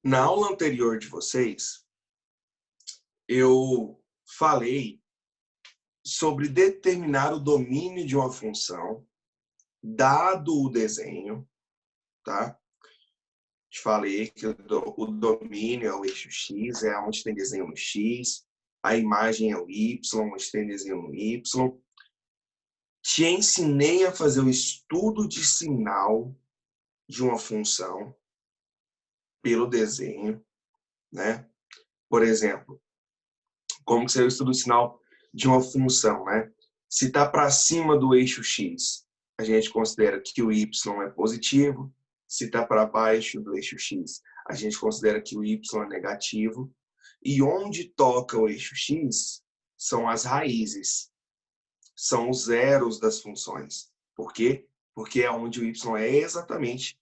Na aula anterior de vocês, eu falei sobre determinar o domínio de uma função, dado o desenho, tá? Te falei que o domínio é o eixo X, é onde tem desenho no X, a imagem é o Y, onde tem desenho no Y. Te ensinei a fazer o estudo de sinal de uma função pelo desenho, né? Por exemplo, como que seria o estudo de sinal de uma função, né? Se está para cima do eixo X, a gente considera que o Y é positivo. Se está para baixo do eixo X, a gente considera que o Y é negativo. E onde toca o eixo X são as raízes, são os zeros das funções. Por quê? Porque é onde o Y é exatamente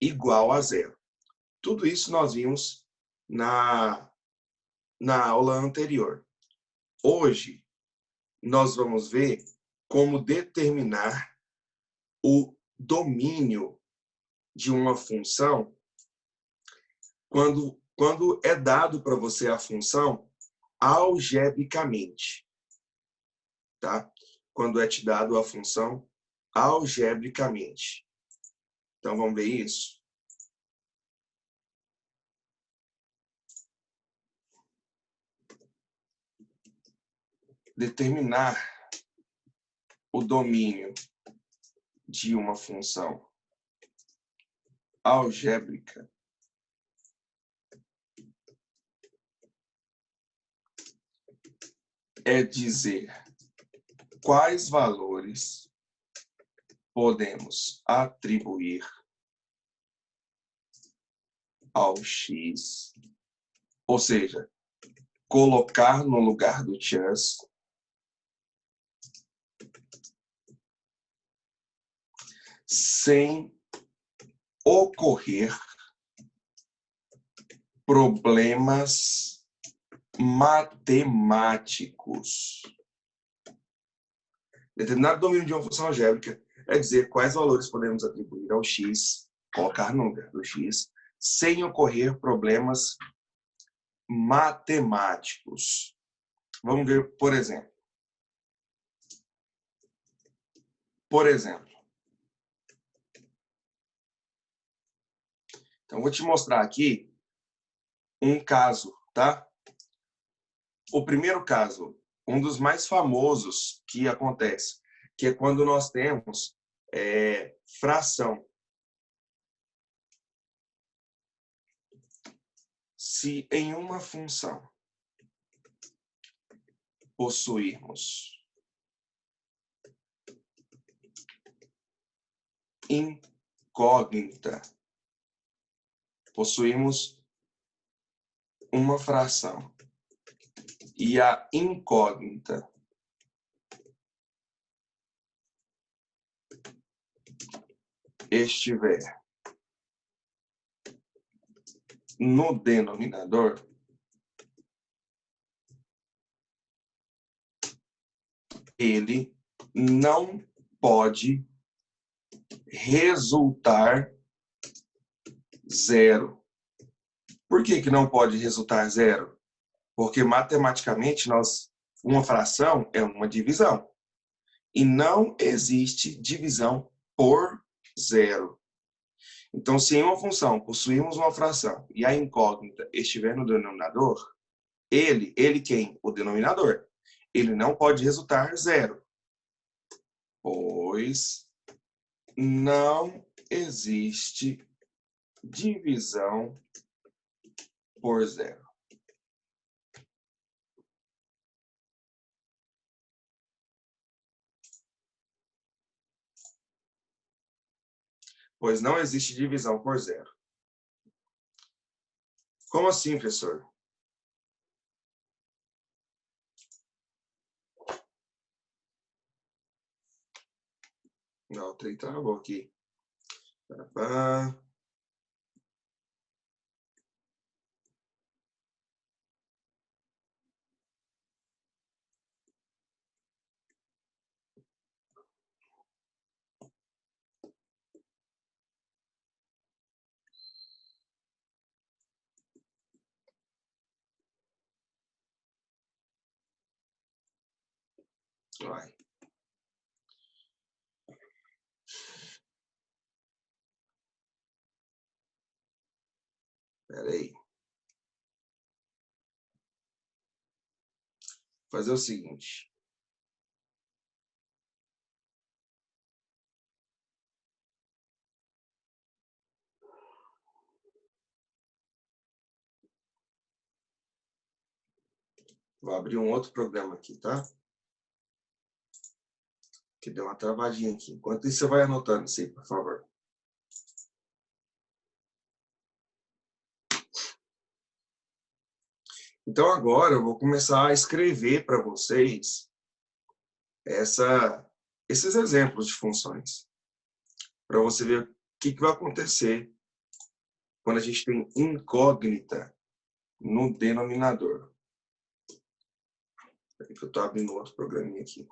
igual a zero. Tudo isso nós vimos na aula anterior. Hoje, nós vamos ver como determinar o domínio de uma função quando é dado para você a função algebricamente, tá? Quando é te dado a função algebricamente. Então, vamos ver isso? Determinar o domínio de uma função algébrica é dizer quais valores podemos atribuir ao X, ou seja, colocar no lugar do chus sem ocorrer problemas matemáticos. Determinar o domínio de uma função algébrica é dizer quais valores podemos atribuir ao x, colocar no lugar do x, sem ocorrer problemas matemáticos. Vamos ver, por exemplo. Então, vou te mostrar aqui um caso, tá? O primeiro caso, um dos mais famosos que acontece, que é quando nós temos fração. Se em uma função possuirmos incógnita, possuímos uma fração e a incógnita estiver no denominador, ele não pode resultar zero. Por que não pode resultar zero? Porque matematicamente uma fração é uma divisão. E não existe divisão por zero. Então, se em uma função possuirmos uma fração e a incógnita estiver no denominador, ele quem? O denominador. Ele não pode resultar zero, pois não existe divisão por zero. Pois não existe divisão por zero. Como assim, professor? Não, o trem travou aqui. Vai. Espera aí. Fazer o seguinte. Vou abrir um outro programa aqui, tá? Que deu uma travadinha aqui. Enquanto isso, você vai anotando isso aí, por favor. Então, agora eu vou começar a escrever para vocês esses exemplos de funções. Para você ver o que vai acontecer quando a gente tem incógnita no denominador. Peraí que eu estou abrindo outro programinha aqui.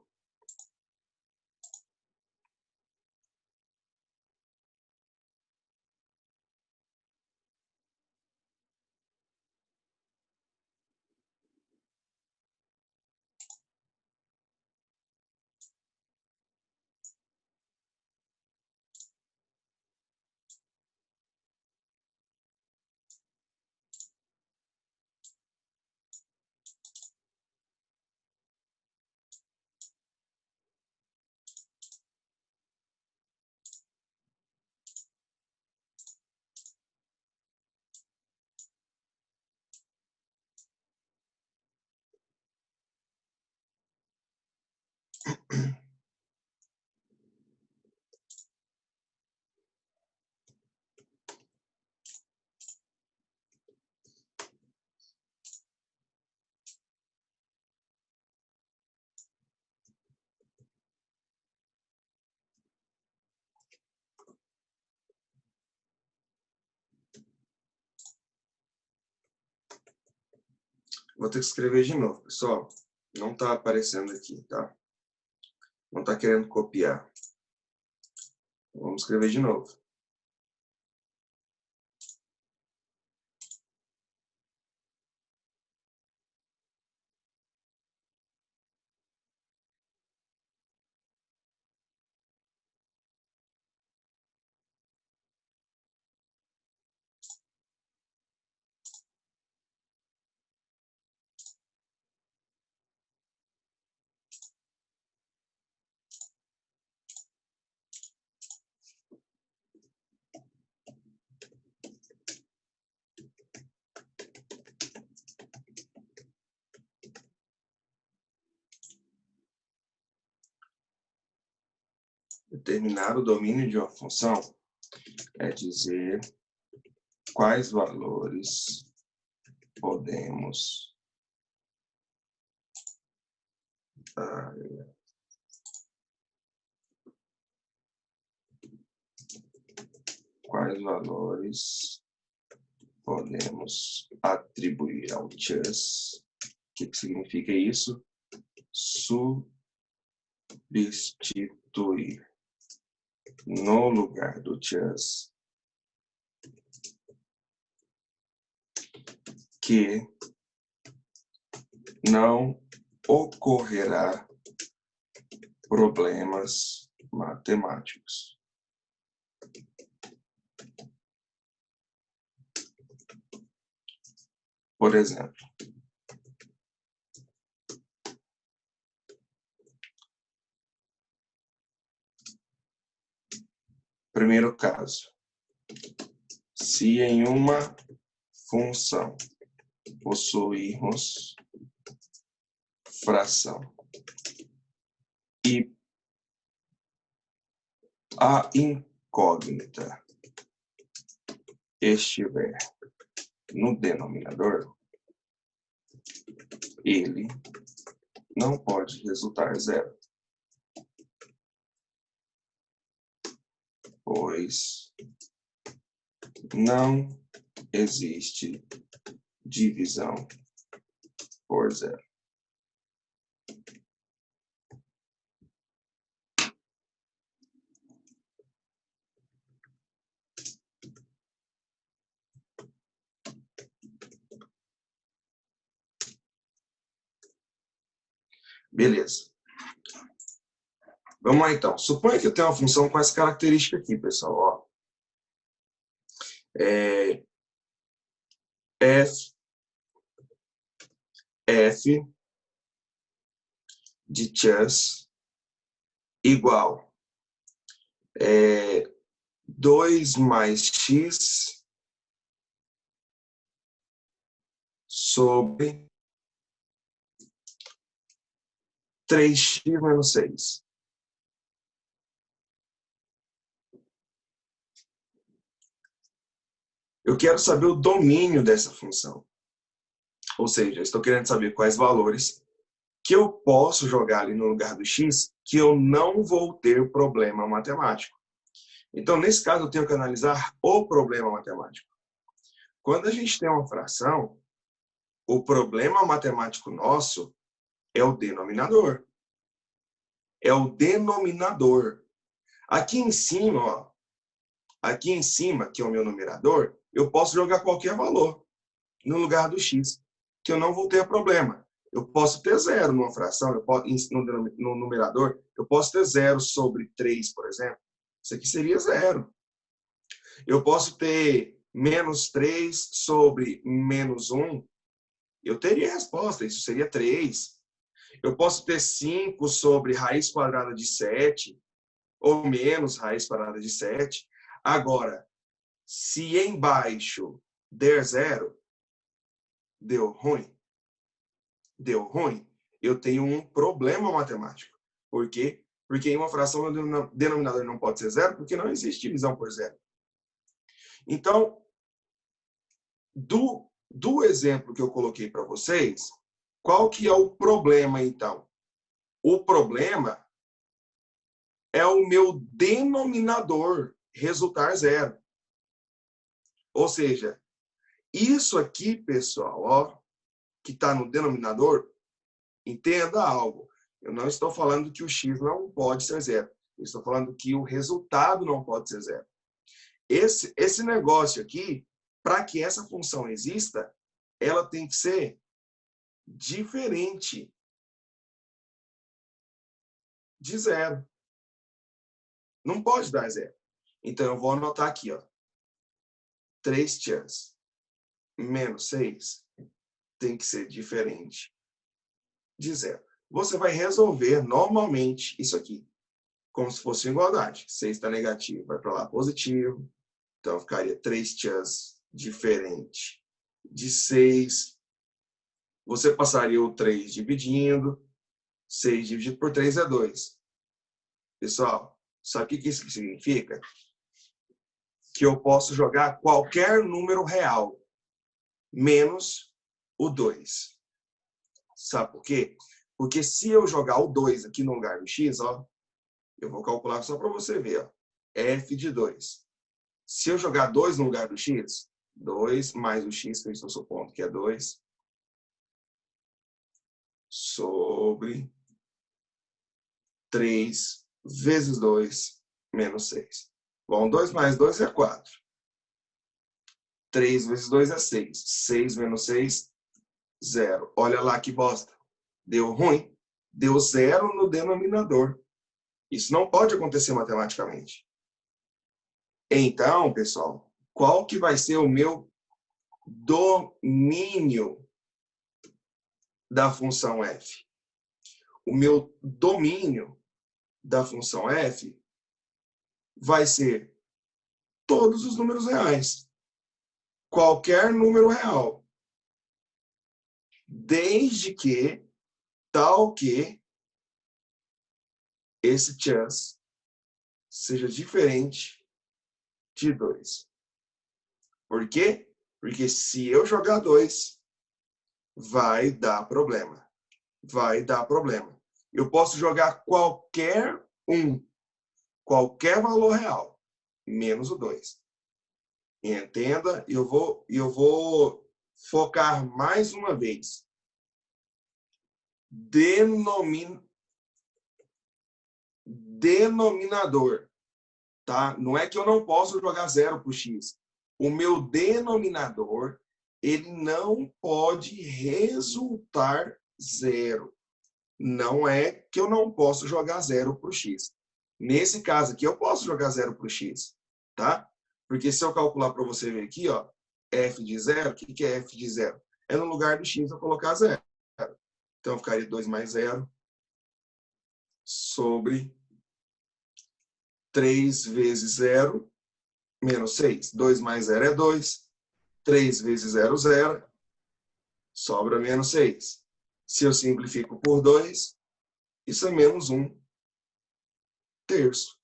Vou ter que escrever de novo, pessoal. Não está aparecendo aqui, tá? Não está querendo copiar. Vamos escrever de novo. Determinar o domínio de uma função é dizer quais valores podemos atribuir ao chess. O que significa isso? Substituir no lugar do chess que não ocorrerá problemas matemáticos. Por exemplo, primeiro caso, se em uma função possuirmos fração e a incógnita estiver no denominador, ele não pode resultar zero, pois não existe divisão por zero. Beleza. Vamos lá, então. Suponha que eu tenho uma função com essa característica aqui, pessoal. Ó. F de chess igual 2 mais x sobre 3x menos 6. Eu quero saber o domínio dessa função. Ou seja, estou querendo saber quais valores que eu posso jogar ali no lugar do x que eu não vou ter problema matemático. Então, nesse caso, eu tenho que analisar o problema matemático. Quando a gente tem uma fração, o problema matemático nosso é o denominador. É o denominador. Aqui em cima, ó, aqui em cima, que é o meu numerador, eu posso jogar qualquer valor no lugar do x, que eu não vou ter problema. Eu posso ter zero numa fração, eu posso, no numerador, eu posso ter 0 sobre 3, por exemplo. Isso aqui seria zero. Eu posso ter menos 3 sobre menos 1. Eu teria a resposta, isso seria 3. Eu posso ter 5 sobre raiz quadrada de 7, ou menos raiz quadrada de 7. Agora, se embaixo der zero, deu ruim. Deu ruim. Eu tenho um problema matemático. Por quê? Porque em uma fração o denominador não pode ser zero, porque não existe divisão por zero. Então, do exemplo que eu coloquei para vocês, qual que é o problema, então? O problema é o meu denominador resultar zero. Ou seja, isso aqui, pessoal, ó, que está no denominador, entenda algo. Eu não estou falando que o x não pode ser zero. Eu estou falando que o resultado não pode ser zero. Esse negócio aqui, para que essa função exista, ela tem que ser diferente de zero. Não pode dar zero. Então, eu vou anotar aqui, ó. 3x menos 6 tem que ser diferente de zero. Você vai resolver normalmente isso aqui, como se fosse igualdade. 6 está negativo, vai para lá positivo. Então, ficaria 3x diferente de 6. Você passaria o 3 dividindo. 6 dividido por 3 é 2. Pessoal, sabe o que isso significa? Que eu posso jogar qualquer número real, menos o 2. Sabe por quê? Porque se eu jogar o 2 aqui no lugar do x, ó, eu vou calcular só para você ver, ó, f de 2. Se eu jogar 2 no lugar do x, 2 mais o x, que eu estou supondo que é 2, sobre 3 vezes 2 menos 6. Bom, 2 mais 2 é 4. 3 vezes 2 é 6. 6 menos 6, 0. Olha lá que bosta. Deu ruim. Deu 0 no denominador. Isso não pode acontecer matematicamente. Então, pessoal, qual que vai ser o meu domínio da função f? O meu domínio da função f vai ser todos os números reais. Qualquer número real. Desde que, tal que, esse chance seja diferente de 2. Por quê? Porque se eu jogar 2, vai dar problema. Vai dar problema. Eu posso jogar qualquer valor real, menos o 2. Entenda? Eu vou focar mais uma vez. Denominador. Tá? Não é que eu não posso jogar 0 para o x. O meu denominador, ele não pode resultar 0. Não é que eu não posso jogar zero para o x. Nesse caso aqui, eu posso jogar zero para o x, tá? Porque se eu calcular para você ver aqui, ó, f de zero, o que é f de zero? É no lugar do x eu colocar zero. Então, ficaria 2 mais 0 sobre 3 vezes 0 menos 6. 2 mais 0 é 2. 3 vezes 0, 0. Sobra menos 6. Se eu simplifico por 2, isso é menos 1 terço.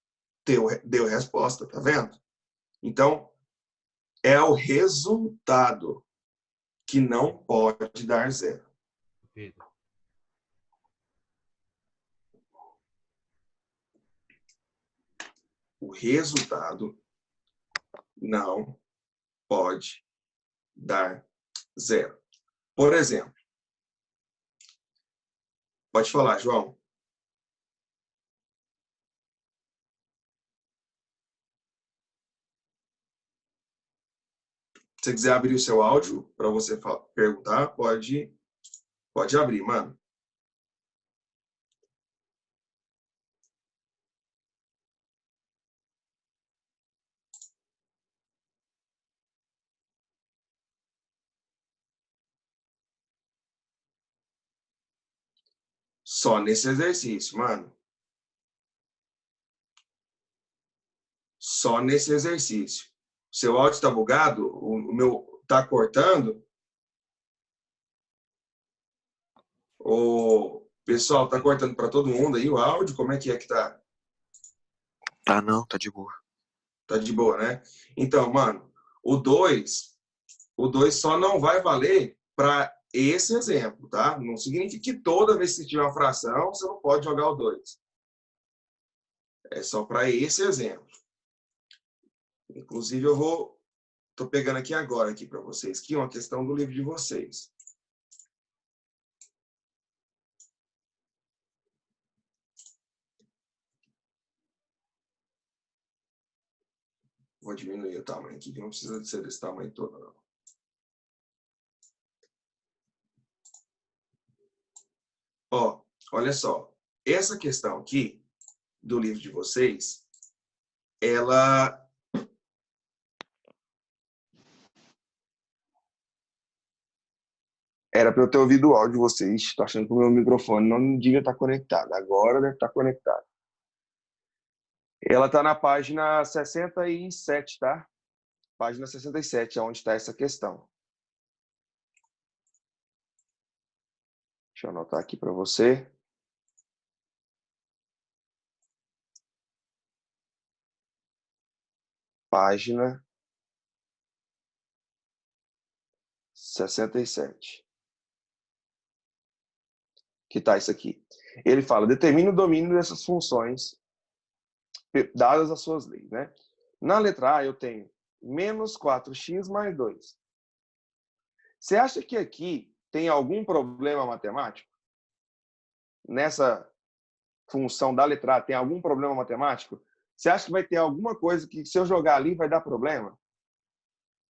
Deu resposta, tá vendo? Então, é o resultado que não pode dar zero. Pedro. O resultado não pode dar zero. Por exemplo, pode falar, João. Se você quiser abrir o seu áudio para você perguntar, pode abrir, mano. Só nesse exercício, mano. Só nesse exercício. Seu áudio está bugado? O meu está cortando? O pessoal, tá cortando para todo mundo aí o áudio? Como é que tá? Tá não, tá de boa. Tá de boa, né? Então, mano, o 2 só não vai valer para esse exemplo, tá? Não significa que toda vez que você tiver uma fração, você não pode jogar o 2. É só para esse exemplo. Inclusive, tô pegando aqui agora aqui para vocês, que é uma questão do livro de vocês. Vou diminuir o tamanho aqui, que não precisa ser desse tamanho todo, não. Ó, olha só. Essa questão aqui do livro de vocês, ela era para eu ter ouvido o áudio de vocês. Estou achando que o meu microfone não devia estar conectado. Agora deve estar conectado. Ela está na página 67, tá? Página 67, é onde está essa questão. Deixa eu anotar aqui para você. Página 67. Que tá isso aqui. Ele fala, determine o domínio dessas funções dadas as suas leis, né? Na letra A, eu tenho menos 4x mais 2. Você acha que aqui tem algum problema matemático? Nessa função da letra A, tem algum problema matemático? Você acha que vai ter alguma coisa que, se eu jogar ali, vai dar problema?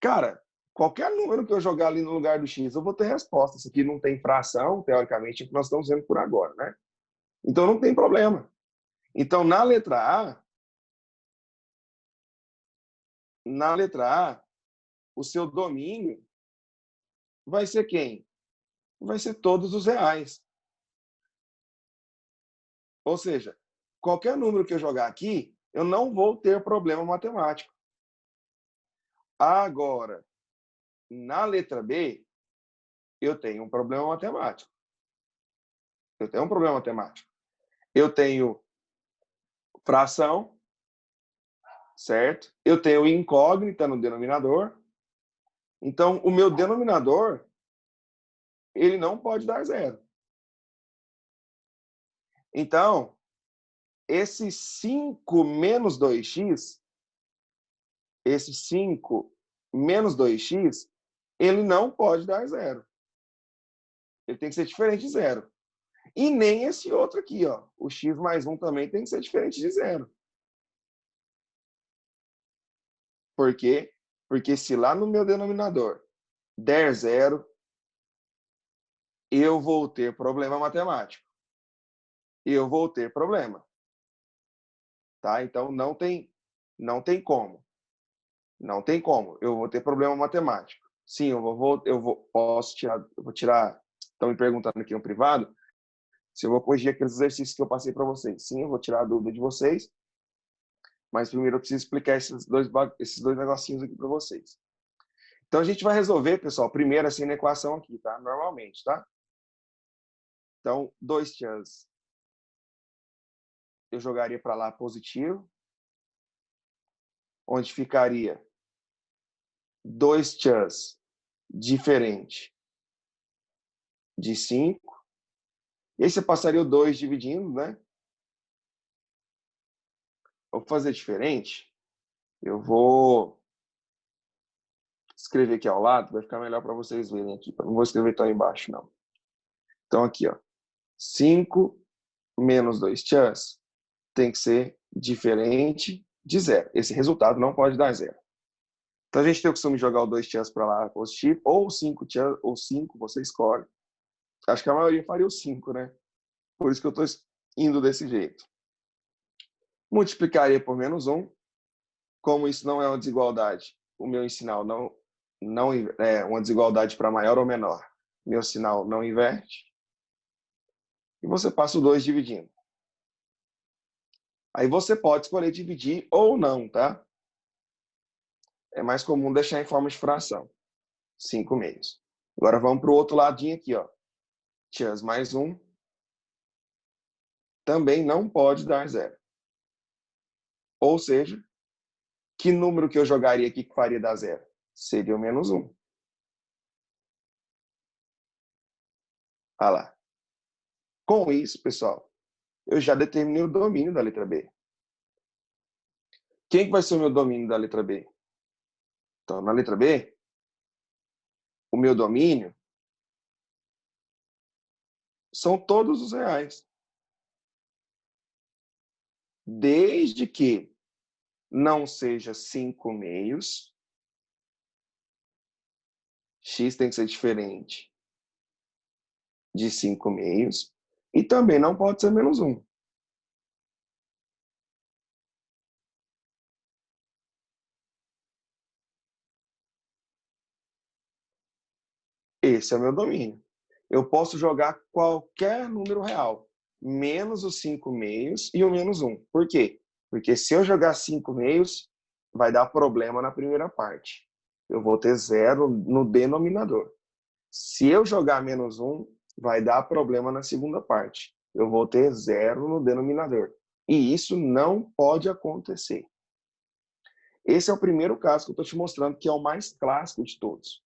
Cara, qualquer número que eu jogar ali no lugar do x, eu vou ter resposta. Isso aqui não tem fração, teoricamente, que nós estamos vendo por agora, né? Então, não tem problema. Então, na letra A, o seu domínio vai ser quem? Vai ser todos os reais. Ou seja, qualquer número que eu jogar aqui, eu não vou ter problema matemático. Agora, na letra B, eu tenho um problema matemático. Eu tenho um problema matemático. Eu tenho fração, certo? Eu tenho incógnita no denominador. Então, o meu denominador, ele não pode dar zero. Então, esse 5 menos 2x, esse 5 menos 2x, ele não pode dar zero. Ele tem que ser diferente de zero. E nem esse outro aqui, ó, o x mais 1 também tem que ser diferente de zero. Por quê? Porque se lá no meu denominador der zero, eu vou ter problema matemático. eu vou ter problema. Tá? Então, não tem como. Não tem como. Eu vou ter problema matemático. Sim, posso tirar, eu vou tirar, estão me perguntando aqui no privado, se eu vou corrigir aqueles exercícios que eu passei para vocês. Sim, eu vou tirar a dúvida de vocês, mas primeiro eu preciso explicar esses dois negocinhos aqui para vocês. Então, a gente vai resolver, pessoal, primeiro assim na equação aqui, tá? Normalmente, tá? Então, 2 tchan, eu jogaria para lá positivo, onde ficaria 2 tchan diferente de 5. E aí você passaria o 2 dividindo, né? Vou fazer diferente. Eu vou escrever aqui ao lado, vai ficar melhor para vocês verem aqui. Não vou escrever tão embaixo, não. Então, aqui, ó. 5 menos 2 tchan tem que ser diferente de 0. Esse resultado não pode dar 0. Então, a gente tem o costume de jogar o 2 tchan para lá positivo, ou 5 tchan, ou 5, você escolhe. Acho que a maioria faria o 5, né? Por isso que eu estou indo desse jeito. Multiplicaria por menos 1. Como isso não é uma desigualdade, o meu sinal não é uma desigualdade para maior ou menor. Meu sinal não inverte. E você passa o 2 dividindo. Aí você pode escolher dividir ou não, tá? É mais comum deixar em forma de fração. 5 meios. Agora vamos para o outro ladinho aqui, ó. Tchan mais 1 também não pode dar 0. Ou seja, que número que eu jogaria aqui que faria dar 0? Seria o menos 1. Olha lá. Com isso, pessoal, eu já determinei o domínio da letra B. Quem que vai ser o meu domínio da letra B? Então, na letra B, o meu domínio são todos os reais. Desde que não seja 5 meios, x tem que ser diferente de 5 meios, e também não pode ser menos 1. Esse é o meu domínio. Eu posso jogar qualquer número real, menos os 5 meios e o menos 1. Por quê? Porque se eu jogar 5 meios, vai dar problema na primeira parte. Eu vou ter 0 no denominador. Se eu jogar menos 1, vai dar problema na segunda parte. Eu vou ter 0 no denominador. E isso não pode acontecer. Esse é o primeiro caso que eu estou te mostrando, que é o mais clássico de todos.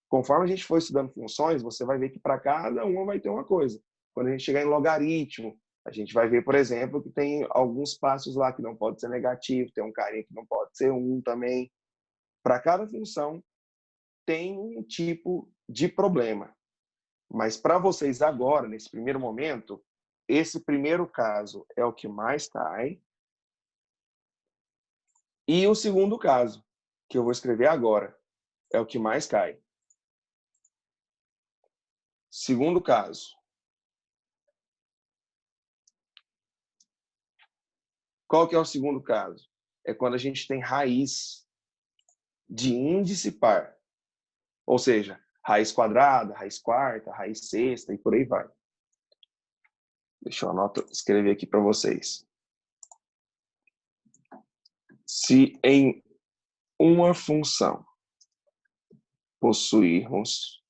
Conforme a gente for estudando funções, você vai ver que para cada uma vai ter uma coisa. Quando a gente chegar em logaritmo, a gente vai ver, por exemplo, que tem alguns passos lá que não pode ser negativo, tem um carinha que não pode ser 1 também. Para cada função, tem um tipo de problema. Mas para vocês agora, nesse primeiro momento, esse primeiro caso é o que mais cai. E o segundo caso, que eu vou escrever agora, é o que mais cai. Segundo caso. Qual que é o segundo caso? É quando a gente tem raiz de índice par. Ou seja, raiz quadrada, raiz quarta, raiz sexta e por aí vai. Deixa eu escrever aqui para vocês. Se em uma função possuirmos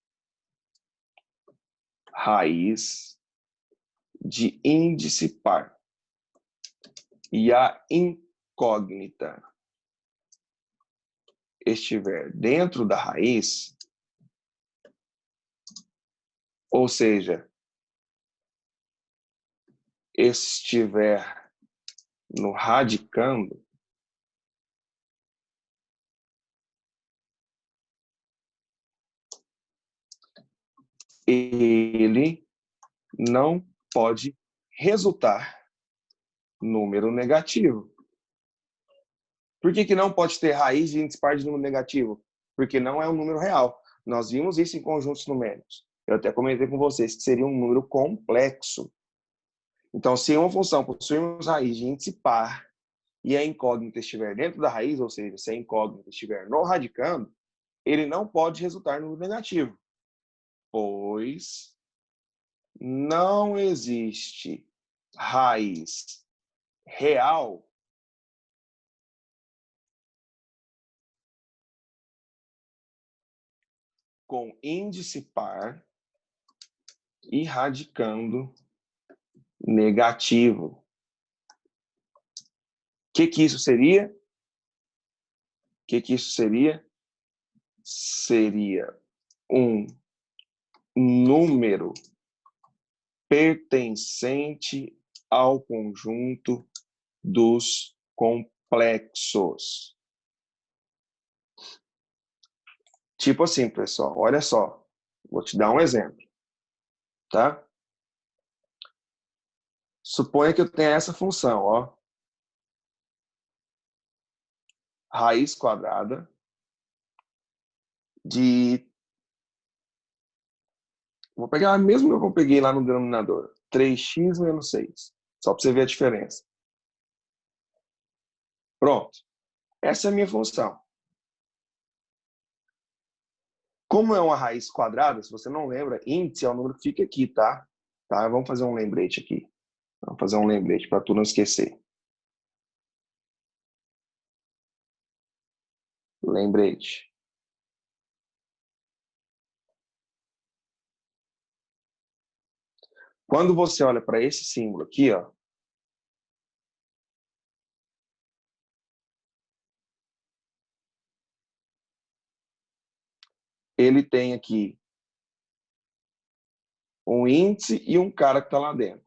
raiz de índice par e a incógnita estiver dentro da raiz, ou seja, estiver no radicando, ele não pode resultar número negativo. Por que não pode ter raiz de índice par de número negativo? Porque não é um número real. Nós vimos isso em conjuntos numéricos. Eu até comentei com vocês que seria um número complexo. Então, se uma função possuirmos raiz de índice par e a incógnita estiver dentro da raiz, ou seja, se a incógnita estiver no radicando, ele não pode resultar no negativo, pois não existe raiz real com índice par e radicando negativo. O que isso seria? O que isso seria? Seria um número pertencente ao conjunto dos complexos. Tipo assim, pessoal, olha só. Vou te dar um exemplo, tá? Suponha que eu tenha essa função, ó. Raiz quadrada de... Vou pegar a mesma que eu peguei lá no denominador. 3x menos 6. Só para você ver a diferença. Pronto. Essa é a minha função. Como é uma raiz quadrada, se você não lembra, índice é o número que fica aqui, tá? Vamos fazer um lembrete aqui. Vamos fazer um lembrete para tu não esquecer. Lembrete. Quando você olha para esse símbolo aqui, ó, ele tem aqui um índice e um cara que está lá dentro.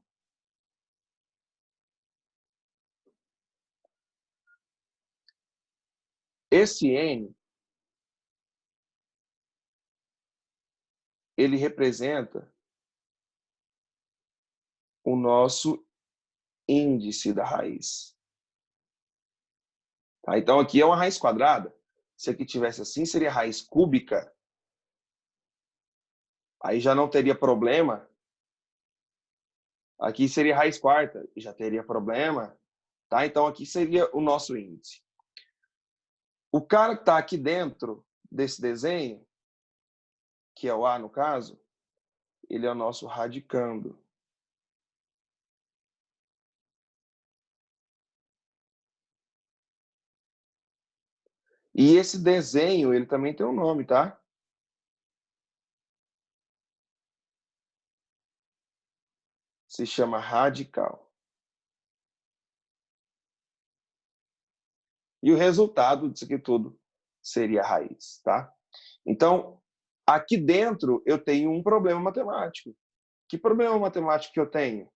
Esse N, ele representa o nosso índice da raiz. Tá? Então, aqui é uma raiz quadrada. Se aqui tivesse assim, seria raiz cúbica. Aí já não teria problema. Aqui seria raiz quarta, e já teria problema. Tá? Então, aqui seria o nosso índice. O cara que está aqui dentro desse desenho, que é o A no caso, ele é o nosso radicando. E esse desenho, ele também tem um nome, tá? Se chama radical. E o resultado disso aqui tudo seria a raiz, tá? Então, aqui dentro eu tenho um problema matemático. Que problema matemático que eu tenho?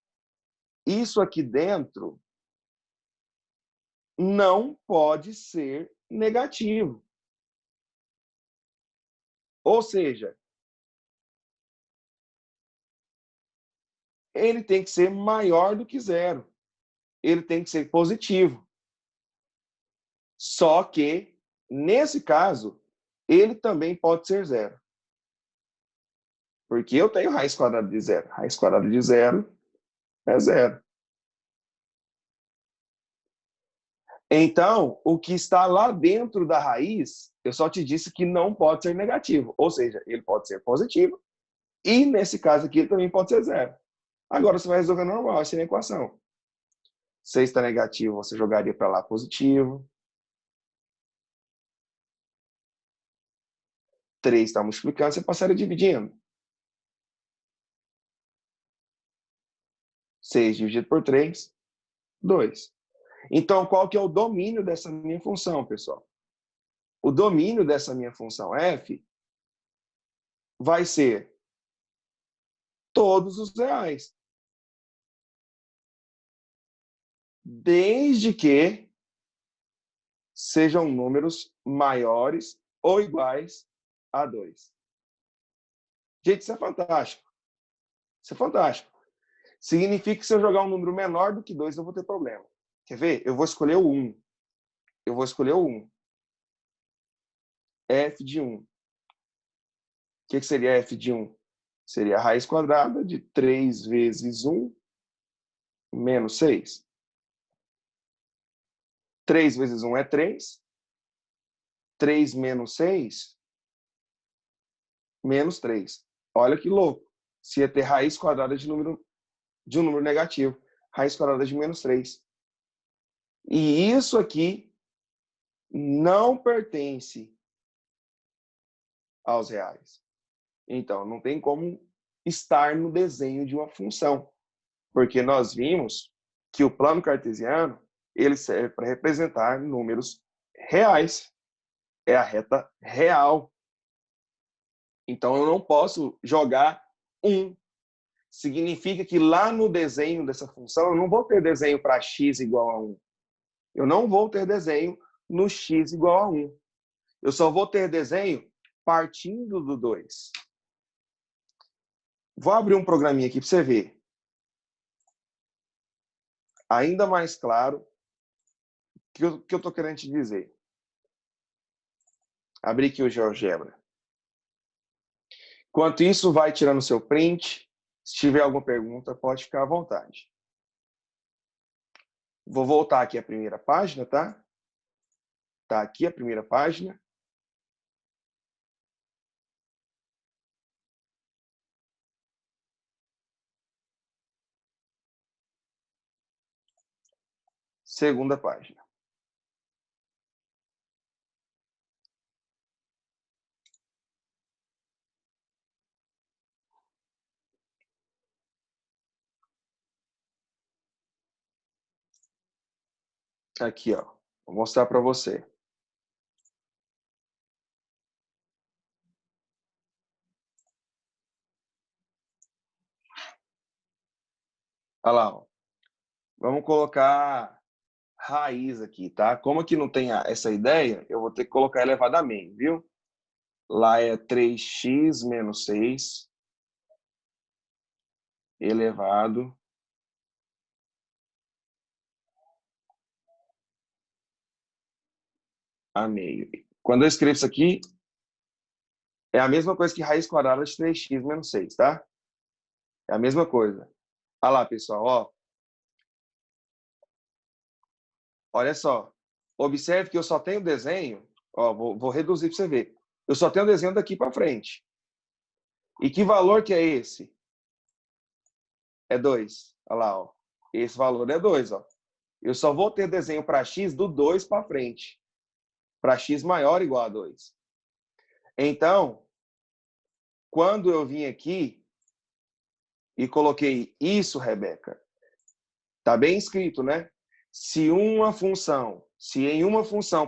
Isso aqui dentro não pode ser negativo. Ou seja, ele tem que ser maior do que zero. Ele tem que ser positivo. Só que, nesse caso, ele também pode ser zero. Porque eu tenho raiz quadrada de zero. Raiz quadrada de zero é zero. Então, o que está lá dentro da raiz, eu só te disse que não pode ser negativo. Ou seja, ele pode ser positivo. E, nesse caso aqui, ele também pode ser zero. Agora, você vai resolver normal essa equação. 6 está negativo, você jogaria para lá positivo. 3 está multiplicando, você passaria dividindo. 6 dividido por 3, 2. Então, qual que é o domínio dessa minha função, pessoal? O domínio dessa minha função f vai ser todos os reais. Desde que sejam números maiores ou iguais a 2. Gente, isso é fantástico. Isso é fantástico. Significa que se eu jogar um número menor do que 2, eu vou ter problema. Quer ver? Eu vou escolher o 1. Eu vou escolher o 1. F de 1. O que seria f de 1? Seria a raiz quadrada de 3 vezes 1 menos 6. 3 vezes 1 é 3. 3 menos 6, menos 3. Olha que louco. Se ia ter raiz quadrada de um número negativo. Raiz quadrada de menos 3. E isso aqui não pertence aos reais. Então, não tem como estar no desenho de uma função. Porque nós vimos que o plano cartesiano ele serve para representar números reais. É a reta real. Então, eu não posso jogar 1. Significa que lá no desenho dessa função, eu não vou ter desenho para x igual a 1. Eu não vou ter desenho no x igual a 1. Eu só vou ter desenho partindo do 2. Vou abrir um programinha aqui para você ver. Ainda mais claro o que eu estou querendo te dizer. Abri aqui o GeoGebra. Enquanto isso, vai tirando o seu print. Se tiver alguma pergunta, pode ficar à vontade. Vou voltar aqui à primeira página, tá? Tá aqui a primeira página. Segunda página. Aqui, ó. Vou mostrar para você. Olha lá, ó. Vamos colocar raiz aqui, tá? Como aqui não tem essa ideia, eu vou ter que colocar elevado a meio, viu? Lá é 3x menos 6 elevado a meio. Quando eu escrevo isso aqui, é a mesma coisa que raiz quadrada de 3x menos 6, tá? É a mesma coisa. Olha lá, pessoal, ó. Olha só. Observe que eu só tenho desenho, ó, vou reduzir para você ver. Eu só tenho desenho daqui para frente. E que valor que é esse? É 2. Olha lá, ó. Esse valor é 2, ó. Eu só vou ter desenho para x do 2 para frente. Para x maior ou igual a 2. Então, quando eu vim aqui e coloquei isso, Rebeca, tá bem escrito, né? Se em uma função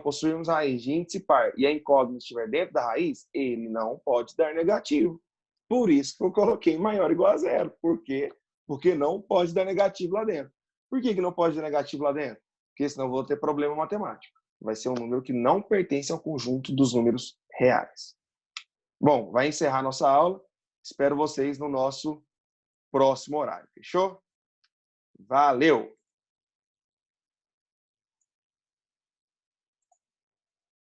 possuirmos raiz de índice par e a incógnita estiver dentro da raiz, ele não pode dar negativo. Por isso que eu coloquei maior ou igual a 0. Por quê? Porque não pode dar negativo lá dentro. Por que não pode dar negativo lá dentro? Porque senão eu vou ter problema matemático. Vai ser um número que não pertence ao conjunto dos números reais. Bom, vai encerrar nossa aula. Espero vocês no nosso próximo horário. Fechou? Valeu!